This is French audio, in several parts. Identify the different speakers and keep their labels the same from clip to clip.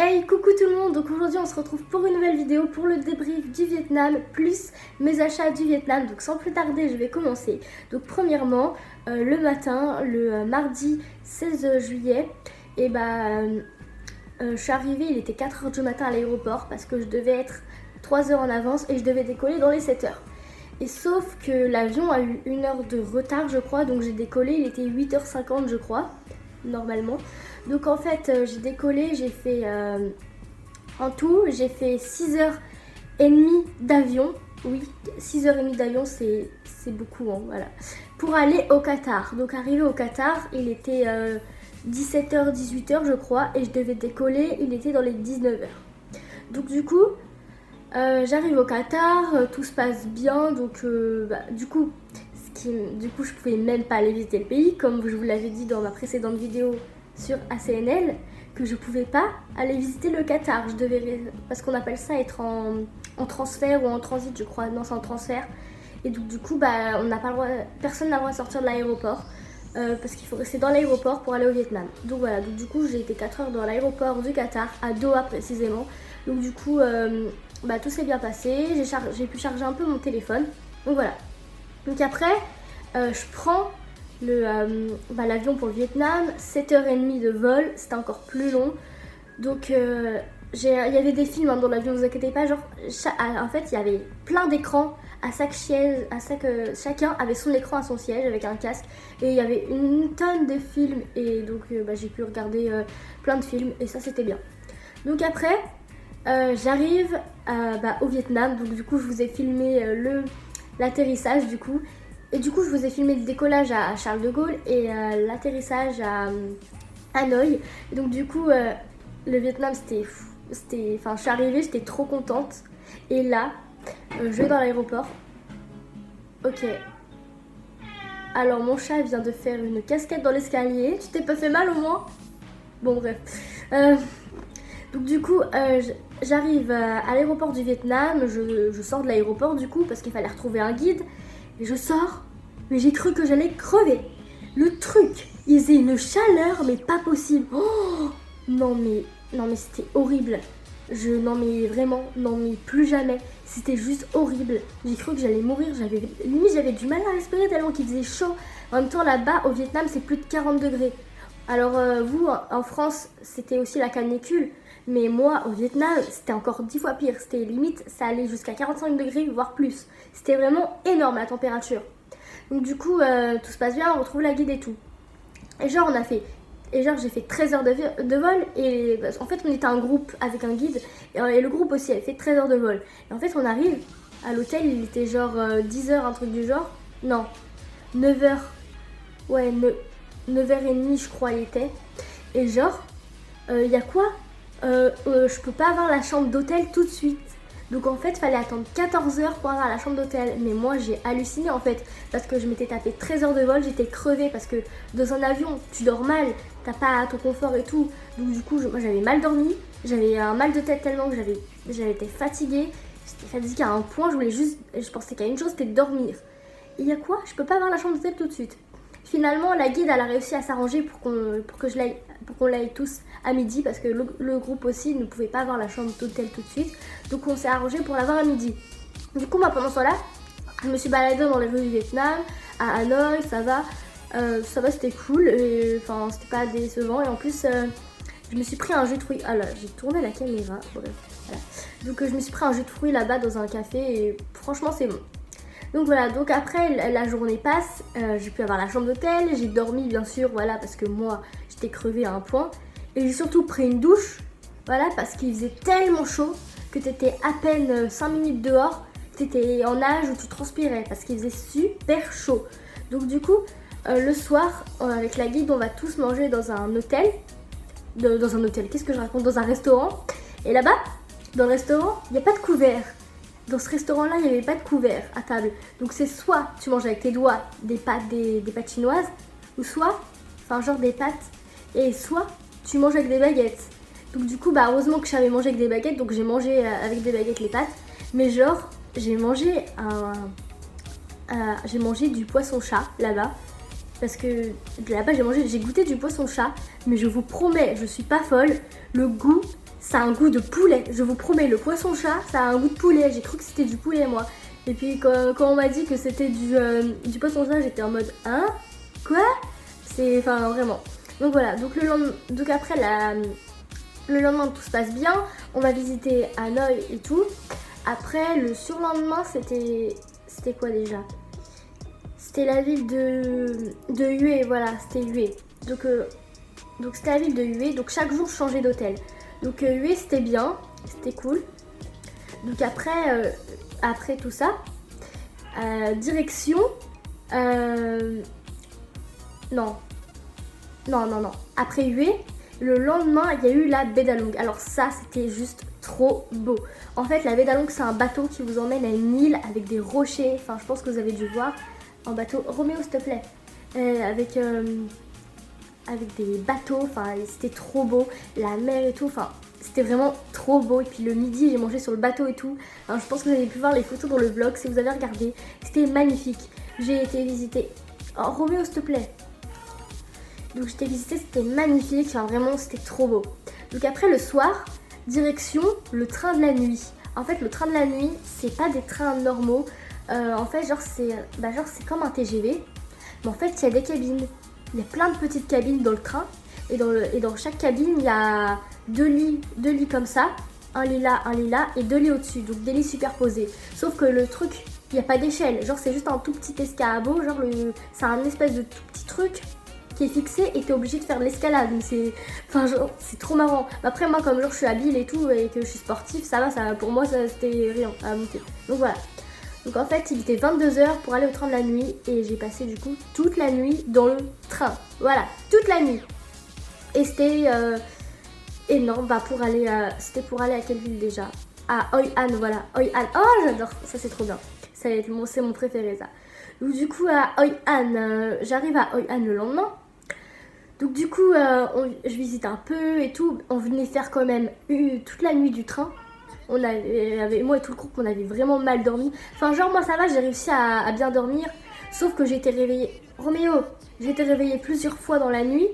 Speaker 1: Hey, coucou tout le monde, donc aujourd'hui on se retrouve pour une nouvelle vidéo pour le débrief du Vietnam plus mes achats du Vietnam. Donc sans plus tarder je vais commencer. Donc premièrement le matin, le mardi 16 juillet, et je suis arrivée, il était 4h du matin à l'aéroport parce que je devais être 3 heures en avance et je devais décoller dans les 7 heures. Et sauf que l'avion a eu 1 heure de retard je crois, donc j'ai décollé, il était 8h50 je crois, normalement. Donc en fait j'ai décollé, j'ai fait en tout j'ai fait 6h30 d'avion. Oui, 6h30 d'avion c'est beaucoup hein, voilà. Pour aller au Qatar. Donc arrivé au Qatar, il était 17h, 18h je crois, et je devais décoller, il était dans les 19h. Donc du coup j'arrive au Qatar, tout se passe bien, donc du coup je pouvais même pas aller visiter le pays, comme je vous l'avais dit dans ma précédente vidéo sur ACNL, que je pouvais pas aller visiter le Qatar. Je devais, parce qu'on appelle ça être en transfert ou en transit je crois, non c'est en transfert. Et donc du coup on n'a pas le droit, personne n'a le droit de sortir de l'aéroport, parce qu'il faut rester dans l'aéroport pour aller au Vietnam. Donc voilà, donc du coup j'ai été 4 heures dans l'aéroport du Qatar, à Doha précisément. Donc du coup tout s'est bien passé, j'ai pu charger un peu mon téléphone. Donc voilà. Donc après je prends l'avion pour le Vietnam, 7h30 de vol, c'était encore plus long. Donc il y avait des films dans l'avion, ne vous inquiétez pas, genre en fait il y avait plein d'écrans à chaque siège, chacun avait son écran à son siège avec un casque, et il y avait une tonne de films, et donc j'ai pu regarder plein de films, et ça c'était bien. Donc après j'arrive au Vietnam, donc du coup je vous ai filmé l'atterrissage du coup. Et du coup, je vous ai filmé le décollage à Charles de Gaulle et l'atterrissage à Hanoï. Et donc du coup, le Vietnam, je suis arrivée, j'étais trop contente. Et là, je vais dans l'aéroport. Ok. Alors, mon chat vient de faire une casquette dans l'escalier. Tu t'es pas fait mal au moins? Bon, bref. Donc du coup, j'arrive à l'aéroport du Vietnam. Je sors de l'aéroport du coup, parce qu'il fallait retrouver un guide. Et je sors, mais j'ai cru que j'allais crever. Le truc, il faisait une chaleur, mais pas possible. Oh non mais c'était horrible. Non mais vraiment, non mais plus jamais. C'était juste horrible. J'ai cru que j'allais mourir. Limite j'avais du mal à respirer tellement qu'il faisait chaud. En même temps là-bas au Vietnam c'est plus de 40 degrés. Alors vous en France c'était aussi la canicule. Mais moi, au Vietnam, c'était encore 10 fois pire. C'était limite, ça allait jusqu'à 45 degrés, voire plus. C'était vraiment énorme la température. Donc du coup, tout se passe bien, on retrouve la guide et tout. Et genre, j'ai fait 13 heures de vol. Et en fait, on était un groupe avec un guide. Et le groupe aussi avait fait 13 heures de vol. Et en fait, on arrive à l'hôtel, il était genre 10 heures, un truc du genre. Non, 9 heures. Ouais, 9h30, je crois, il était. Et genre, il y a quoi? Je peux pas avoir la chambre d'hôtel tout de suite. Donc en fait, fallait attendre 14 heures pour avoir la chambre d'hôtel. Mais moi, j'ai halluciné en fait, parce que je m'étais tapé 13 heures de vol, j'étais crevée, parce que dans un avion, tu dors mal, t'as pas ton confort et tout. Donc du coup, moi j'avais mal dormi, j'avais un mal de tête tellement que j'avais été fatiguée. J'étais fatiguée à un point, je pensais qu'à une chose, c'était de dormir. Et il y a quoi? Je peux pas avoir la chambre d'hôtel tout de suite. Finalement, la guide, elle a réussi à s'arranger pour qu'on l'aille tous à midi, parce que le groupe aussi ne pouvait pas avoir la chambre d'hôtel tout de suite. Donc on s'est arrangé pour l'avoir à midi. Du coup, moi, pendant ce temps-là, je me suis baladée dans les rues du Vietnam, à Hanoï, ça va, c'était cool. Enfin, c'était pas décevant. Et en plus, je me suis pris un jus de fruits. Ah là, j'ai tourné la caméra. Bref, voilà. Donc je me suis pris un jus de fruits là-bas dans un café, et franchement, c'est bon. Donc voilà, donc après la journée passe, j'ai pu avoir la chambre d'hôtel, j'ai dormi bien sûr, voilà, parce que moi j'étais crevée à un point. Et j'ai surtout pris une douche, voilà, parce qu'il faisait tellement chaud que t'étais à peine 5 minutes dehors, t'étais en nage où tu transpirais, parce qu'il faisait super chaud. Donc du coup, le soir, avec la guide, on va tous manger dans un hôtel. Dans un hôtel, qu'est-ce que je raconte? Dans un restaurant. Et là-bas, dans le restaurant, il n'y a pas de couvert. Dans ce restaurant-là, il n'y avait pas de couvert à table. Donc c'est soit tu manges avec tes doigts des pâtes chinoises, ou soit, enfin genre des pâtes, et soit tu manges avec des baguettes. Donc du coup, bah heureusement que je savais manger avec des baguettes, donc j'ai mangé avec des baguettes les pâtes. Mais genre, j'ai mangé du poisson chat là-bas. Parce que là-bas, j'ai goûté du poisson chat. Mais je vous promets, je suis pas folle, le goût, ça a un goût de poulet. Je vous promets, le poisson chat, ça a un goût de poulet. J'ai cru que c'était du poulet, moi. Et puis quand on m'a dit que c'était du poisson chat, j'étais en mode, hein? Quoi? Enfin, vraiment. Donc voilà, donc après le lendemain tout se passe bien, on va visiter Hanoï et tout. Après le surlendemain c'était quoi déjà? C'était la ville de Hue, voilà, c'était Hue. Donc c'était la ville de Hue, donc chaque jour je changeais d'hôtel. Donc Hue c'était bien, c'était cool. Donc après tout ça, direction... non. Après Hue, le lendemain, il y a eu la Bédalong. Alors ça, c'était juste trop beau. En fait, la Bédalong, c'est un bateau qui vous emmène à une île avec des rochers. Enfin, je pense que vous avez dû voir un bateau. Roméo, s'il te plaît. Avec des bateaux. Enfin, c'était trop beau. La mer et tout. Enfin, c'était vraiment trop beau. Et puis le midi, j'ai mangé sur le bateau et tout. Alors, je pense que vous avez pu voir les photos dans le vlog si vous avez regardé. C'était magnifique. J'ai été visiter. Oh, Roméo, s'il te plaît. Donc je t'ai visité, c'était magnifique, enfin vraiment c'était trop beau. Donc après le soir, direction le train de la nuit. En fait le train de la nuit, c'est pas des trains normaux. En fait c'est comme un TGV. Mais en fait il y a des cabines. Il y a plein de petites cabines dans le train. Et dans chaque cabine il y a deux lits comme ça. Un lit là et deux lits au-dessus. Donc des lits superposés. Sauf que le truc, il n'y a pas d'échelle. Genre c'est juste un tout petit escabeau. Genre c'est un espèce de tout petit truc qui est fixé et t'es obligé de faire de l'escalade. C'est trop marrant. Après moi comme genre je suis habile et tout et que je suis sportive, ça va, pour moi c'était rien à monter. Donc voilà. Donc en fait il était 22h pour aller au train de la nuit et j'ai passé du coup toute la nuit dans le train. Voilà, toute la nuit. Et c'était énorme. C'était pour aller à quelle ville déjà? À Hoi An, voilà. Hoi An. Oh j'adore, ça c'est trop bien. C'est mon préféré ça. Donc du coup à Hoi An, j'arrive à Hoi An le lendemain. Donc du coup, je visite un peu et tout. On venait faire quand même toute la nuit du train. Moi et tout le groupe, on avait vraiment mal dormi. Enfin genre moi ça va, j'ai réussi à bien dormir. Sauf que j'ai été réveillée. Roméo, j'ai été réveillée plusieurs fois dans la nuit.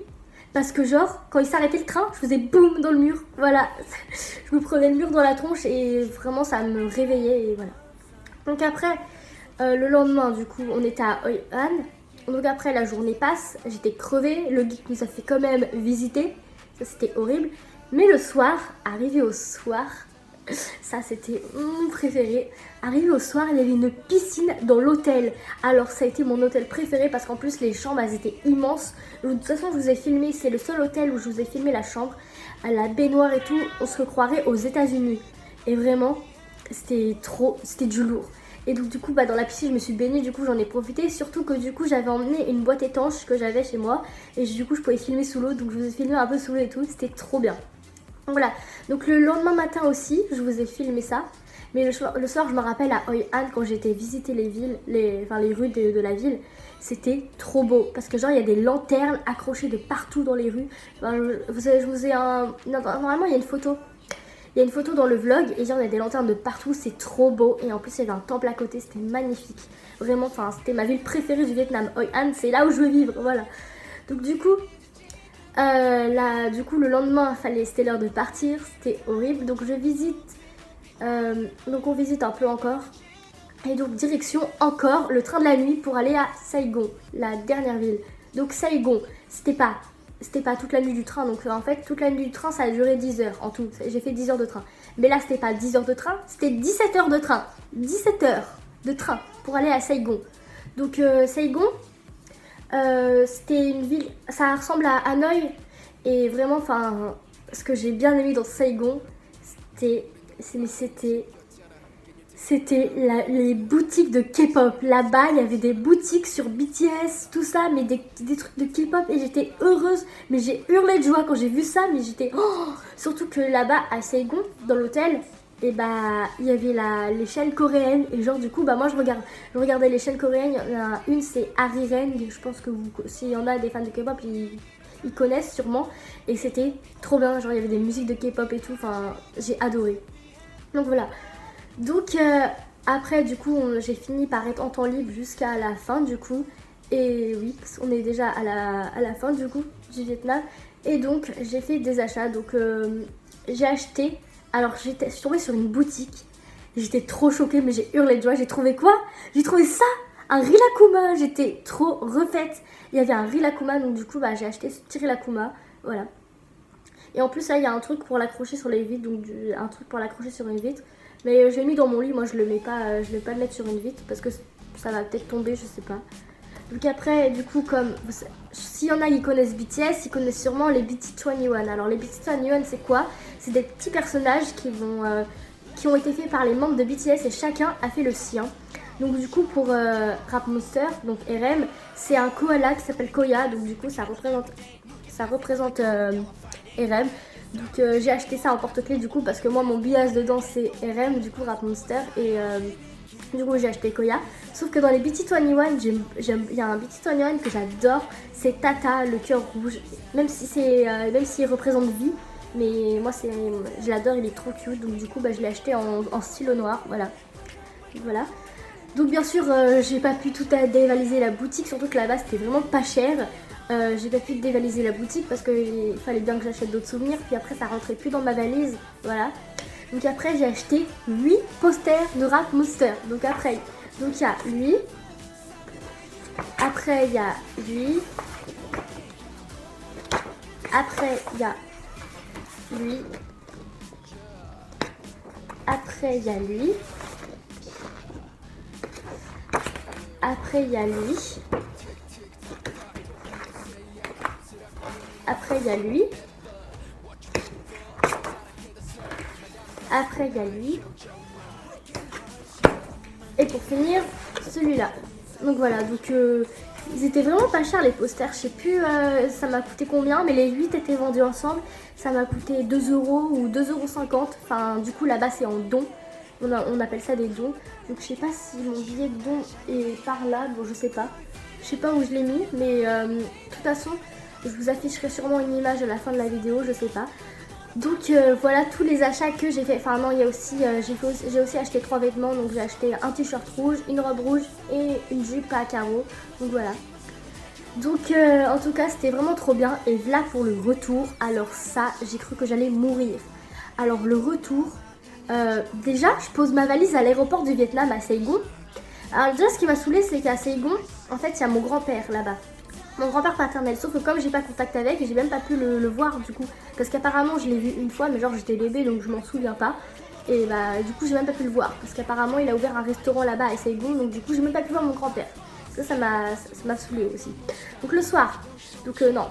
Speaker 1: Parce que genre, quand il s'arrêtait le train, je faisais boum dans le mur. Voilà, je me prenais le mur dans la tronche et vraiment ça me réveillait et voilà. Donc après, le lendemain du coup, on était à Hoi An. Donc après la journée passe, j'étais crevée, le guide nous a fait quand même visiter, ça c'était horrible. Mais le soir, arrivé au soir, ça c'était mon préféré. Arrivé au soir, il y avait une piscine dans l'hôtel. Alors ça a été mon hôtel préféré parce qu'en plus les chambres elles étaient immenses. De toute façon je vous ai filmé, c'est le seul hôtel où je vous ai filmé la chambre. La baignoire et tout, on se croirait aux États-Unis. Et vraiment, c'était du lourd. Et donc du coup dans la piscine je me suis baignée, du coup j'en ai profité. Surtout que du coup j'avais emmené une boîte étanche que j'avais chez moi. Et du coup je pouvais filmer sous l'eau, donc je vous ai filmé un peu sous l'eau et tout, c'était trop bien. Donc voilà, donc le lendemain matin aussi je vous ai filmé ça. Mais le soir je me rappelle à Hoi An quand j'étais visiter les rues de la ville. C'était trop beau parce que genre il y a des lanternes accrochées de partout dans les rues. Normalement il y a une photo. Il y a une photo dans le vlog et genre il y a des lanternes de partout, c'est trop beau. Et en plus il y avait un temple à côté, c'était magnifique. Vraiment, c'était ma ville préférée du Vietnam. Hoi An, c'est là où je veux vivre, voilà. Donc du coup, le lendemain, c'était l'heure de partir, c'était horrible. Donc on visite un peu encore. Et donc direction encore le train de la nuit pour aller à Saigon, la dernière ville. Donc Saigon, c'était pas toute la nuit du train, donc en fait toute la nuit du train ça a duré 10 heures en tout, j'ai fait 10 heures de train. Mais là c'était pas 10 heures de train, c'était 17 heures de train. 17 heures de train pour aller à Saigon. Donc Saigon, c'était une ville, ça ressemble à Hanoï. Et vraiment, ce que j'ai bien aimé dans Saigon, c'était les boutiques de K-pop. Là-bas, il y avait des boutiques sur BTS, tout ça, mais des trucs de K-pop. Et j'étais heureuse, mais j'ai hurlé de joie quand j'ai vu ça. Mais j'étais... Oh, surtout que là-bas, à Saigon, dans l'hôtel, et il y avait les chaînes coréennes. Et genre, du coup, moi, je regardais les chaînes coréennes. Il y en a une, c'est Arirang. Je pense que s'il y en a des fans de K-pop, ils ils connaissent sûrement. Et c'était trop bien, genre il y avait des musiques de K-pop et tout, enfin j'ai adoré. Donc voilà. Donc après du coup j'ai fini par être en temps libre jusqu'à la fin du coup. Et oui, parce qu'on est déjà à la fin du coup du Vietnam. Et donc j'ai fait des achats, donc j'ai acheté, alors je suis tombée sur une boutique. J'étais trop choquée, mais j'ai hurlé de joie. J'ai trouvé quoi? J'ai trouvé ça! Un Rilakkuma! J'étais trop refaite. Il y avait un Rilakkuma, donc du coup bah, j'ai acheté ce petit Rilakkuma. Voilà. Et en plus là il y a un truc pour l'accrocher sur les vitres, donc un truc pour l'accrocher sur une vitre. Mais je l'ai mis dans mon lit, moi je le mets pas, je vais pas le mettre sur une vitre parce que ça va peut-être tomber, je sais pas. Donc après du coup comme s'il y en a qui connaissent BTS, ils connaissent sûrement les BT21. Alors les BT21 c'est quoi? C'est des petits personnages qui ont été faits par les membres de BTS et chacun a fait le sien. Donc du coup pour Rap Monster, donc RM, c'est un koala qui s'appelle Koya, donc du coup ça représente RM. Donc j'ai acheté ça en porte-clés du coup parce que moi mon bias dedans c'est RM, du coup Rap Monster, et du coup j'ai acheté Koya. Sauf que dans les BT21, il y a un BT21 que j'adore, c'est Tata, le cœur rouge, même s'il représente vie. Mais moi je l'adore, il est trop cute, donc du coup bah, je l'ai acheté en stylo noir, voilà. Voilà. Donc bien sûr j'ai pas pu tout dévaliser la boutique, surtout que là-bas c'était vraiment pas cher. J'ai pas pu dévaliser la boutique parce qu'il fallait bien que j'achète d'autres souvenirs, puis après ça rentrait plus dans ma valise, voilà. Donc après j'ai acheté 8 posters de Rap Monster. Donc après, donc il y a lui, après il y a lui, après il y a lui, après il y a lui, après il y a lui, après il y a lui, après il y a lui, et pour finir celui-là. Donc voilà, donc ils étaient vraiment pas chers les posters, je sais plus ça m'a coûté combien, mais les 8 étaient vendus ensemble, ça m'a coûté 2 € ou 2,50 €, enfin du coup là-bas c'est en don, on appelle ça des dons, donc je sais pas si mon billet de don est par là, bon je sais pas où je l'ai mis, mais de toute façon je vous afficherai sûrement une image à la fin de la vidéo, je sais pas. Donc voilà tous les achats que j'ai fait. Enfin non, il y a aussi j'ai aussi acheté 3 vêtements. Donc j'ai acheté un t-shirt rouge, une robe rouge et une jupe à carreaux. Donc voilà. Donc en tout cas c'était vraiment trop bien. Et là pour le retour, alors ça j'ai cru que j'allais mourir. Alors le retour, déjà je pose ma valise à l'aéroport du Vietnam à Saigon. Alors déjà ce qui m'a saoulée c'est qu'à Saigon, en fait il y a mon grand-père là-bas. Mon grand-père paternel, sauf que comme j'ai pas contact avec, j'ai même pas pu le voir du coup. Parce qu'apparemment je l'ai vu une fois, mais genre j'étais bébé donc je m'en souviens pas. Et bah du coup j'ai même pas pu le voir. Parce qu'apparemment il a ouvert un restaurant là-bas à Saigon, donc du coup j'ai même pas pu voir mon grand-père. Ça m'a saoulé aussi. Donc le soir, donc non,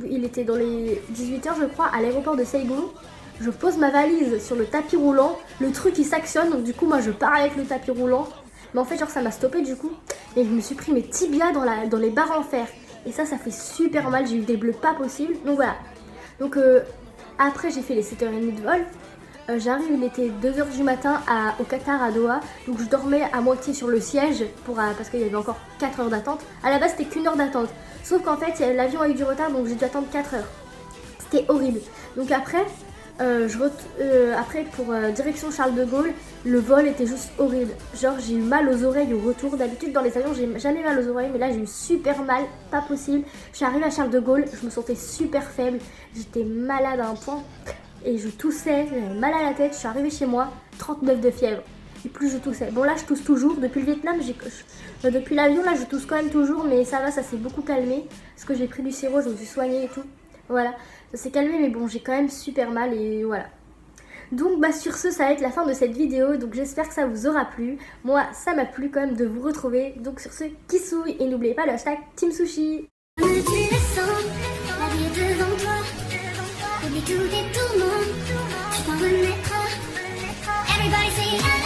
Speaker 1: il était dans les 18 h je crois à l'aéroport de Saigon. Je pose ma valise sur le tapis roulant, le truc il s'actionne, donc du coup moi je pars avec le tapis roulant. Mais en fait genre ça m'a stoppé du coup. Et je me suis pris mes tibias dans les barres en fer. Et ça fait super mal, j'ai eu des bleus pas possibles. Donc voilà. Donc après j'ai fait les 7h30 de vol. J'arrive, il était 2h du matin au Qatar à Doha. Donc je dormais à moitié sur le siège parce qu'il y avait encore 4 heures d'attente. À la base c'était qu'1 heure d'attente. Sauf qu'en fait l'avion a eu du retard donc j'ai dû attendre 4 heures. C'était horrible. Donc après, pour direction Charles de Gaulle, le vol était juste horrible. Genre j'ai eu mal aux oreilles au retour. D'habitude dans les avions j'ai jamais mal aux oreilles, mais là j'ai eu super mal, pas possible. Je suis arrivée à Charles de Gaulle, je me sentais super faible, j'étais malade à un point et je toussais, j'avais mal à la tête. Je suis arrivée chez moi, 39 de fièvre et plus je toussais. Bon là je tousse toujours, depuis le Vietnam, depuis l'avion là je tousse quand même toujours, mais ça va, ça s'est beaucoup calmé parce que j'ai pris du sirop, je me suis soignée et tout. Voilà, ça s'est calmé mais bon j'ai quand même super mal et voilà. Donc bah sur ce ça va être la fin de cette vidéo, donc j'espère que ça vous aura plu. Moi ça m'a plu quand même de vous retrouver, donc sur ce kissouille et n'oubliez pas le hashtag Team Sushi. La vie est devant toi, oublie tout et tout le monde, tu t'en remettras. Everybody say